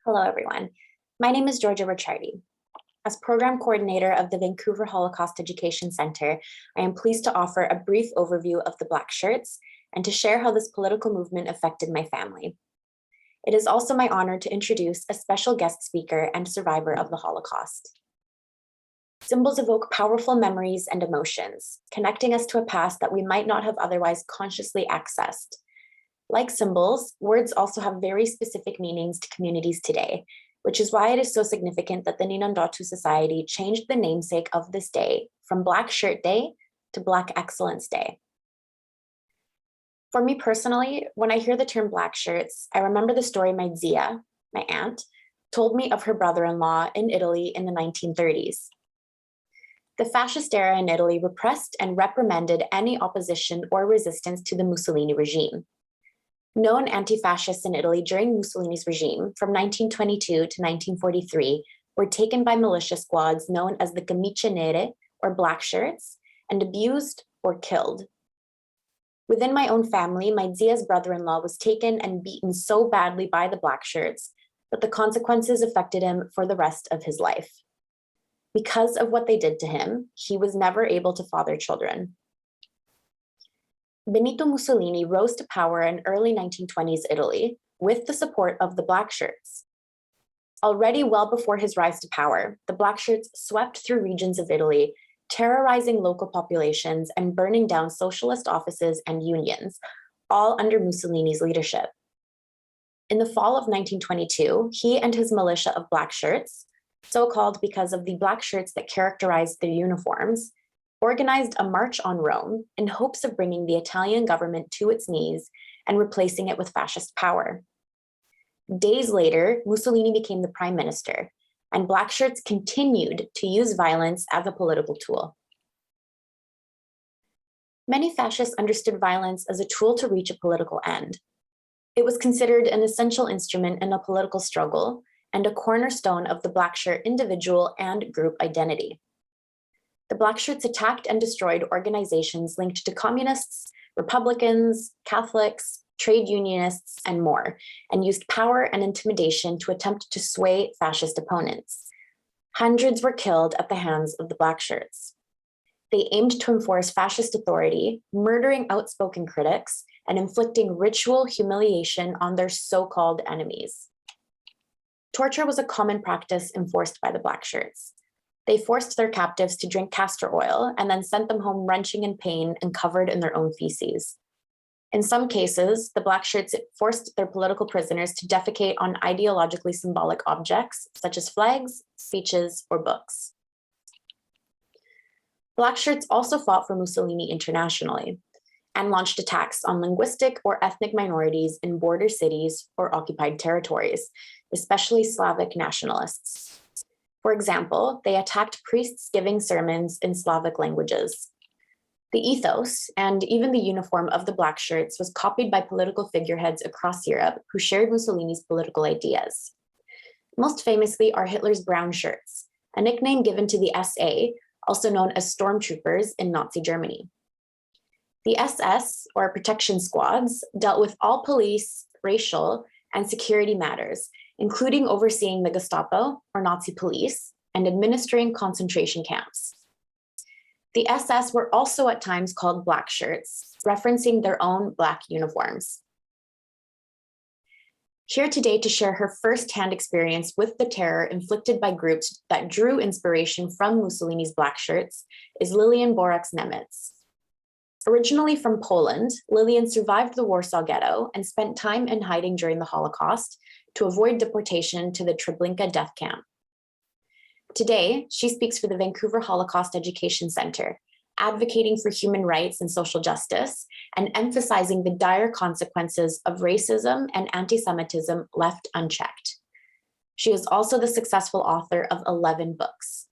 Hello, everyone. My name is Giorgia Ricciardi. As Program Coordinator of the Vancouver Holocaust Education Centre, I am pleased to offer a brief overview of the Black Shirts and to share how this political movement affected my family. It is also my honor to introduce a special guest speaker and survivor of the Holocaust. Symbols evoke powerful memories and emotions, connecting us to a past that we might not have otherwise consciously accessed. Like symbols, words also have very specific meanings to communities today, which is why it is so significant that the Ninandotu Society changed the namesake of this day from Black Shirt Day to Black Excellence Day. For me personally, when I hear the term Black Shirts, I remember the story my Zia, my aunt, told me of her brother-in-law in Italy in the 1930s. The fascist era in Italy repressed and reprimanded any opposition or resistance to the Mussolini regime. Known anti-fascists in Italy during Mussolini's regime from 1922 to 1943 were taken by militia squads known as the Camicie Nere, or Black Shirts, and abused or killed. Within my own family, my Zia's brother-in-law was taken and beaten so badly by the Black Shirts that the consequences affected him for the rest of his life. Because of what they did to him, he was never able to father children. Benito Mussolini rose to power in early 1920s Italy with the support of the Black Shirts. Already well before his rise to power, the Black Shirts swept through regions of Italy, terrorizing local populations and burning down socialist offices and unions, all under Mussolini's leadership. In the fall of 1922, he and his militia of Black Shirts, so-called because of the Black Shirts that characterized their uniforms, organized a march on Rome in hopes of bringing the Italian government to its knees and replacing it with fascist power. Days later, Mussolini became the prime minister, and Black Shirts continued to use violence as a political tool. Many fascists understood violence as a tool to reach a political end. It was considered an essential instrument in a political struggle and a cornerstone of the Black Shirt individual and group identity. The Black Shirts attacked and destroyed organizations linked to communists, Republicans, Catholics, trade unionists, and more, and used power and intimidation to attempt to sway fascist opponents. Hundreds were killed at the hands of the Black Shirts. They aimed to enforce fascist authority, murdering outspoken critics, and inflicting ritual humiliation on their so-called enemies. Torture was a common practice enforced by the Black Shirts. They forced their captives to drink castor oil and then sent them home wrenching in pain and covered in their own feces. In some cases, the Black Shirts forced their political prisoners to defecate on ideologically symbolic objects, such as flags, speeches, or books. Black Shirts also fought for Mussolini internationally and launched attacks on linguistic or ethnic minorities in border cities or occupied territories, especially Slavic nationalists. For example, they attacked priests giving sermons in Slavic languages. The ethos and even the uniform of the Black Shirts was copied by political figureheads across Europe who shared Mussolini's political ideas. Most famously are Hitler's brown shirts, a nickname given to the SA, also known as stormtroopers in Nazi Germany. The SS, or protection squads, dealt with all police, racial, and security matters, including overseeing the Gestapo, or Nazi police, and administering concentration camps. The SS were also at times called Black Shirts, referencing their own Black uniforms. Here today to share her firsthand experience with the terror inflicted by groups that drew inspiration from Mussolini's Black Shirts is Lilian Borax-Nemitz. Originally from Poland, Lilian survived the Warsaw Ghetto and spent time in hiding during the Holocaust to avoid deportation to the Treblinka death camp. Today, she speaks for the Vancouver Holocaust Education Centre, advocating for human rights and social justice, and emphasizing the dire consequences of racism and anti-Semitism left unchecked. She is also the successful author of 11 books.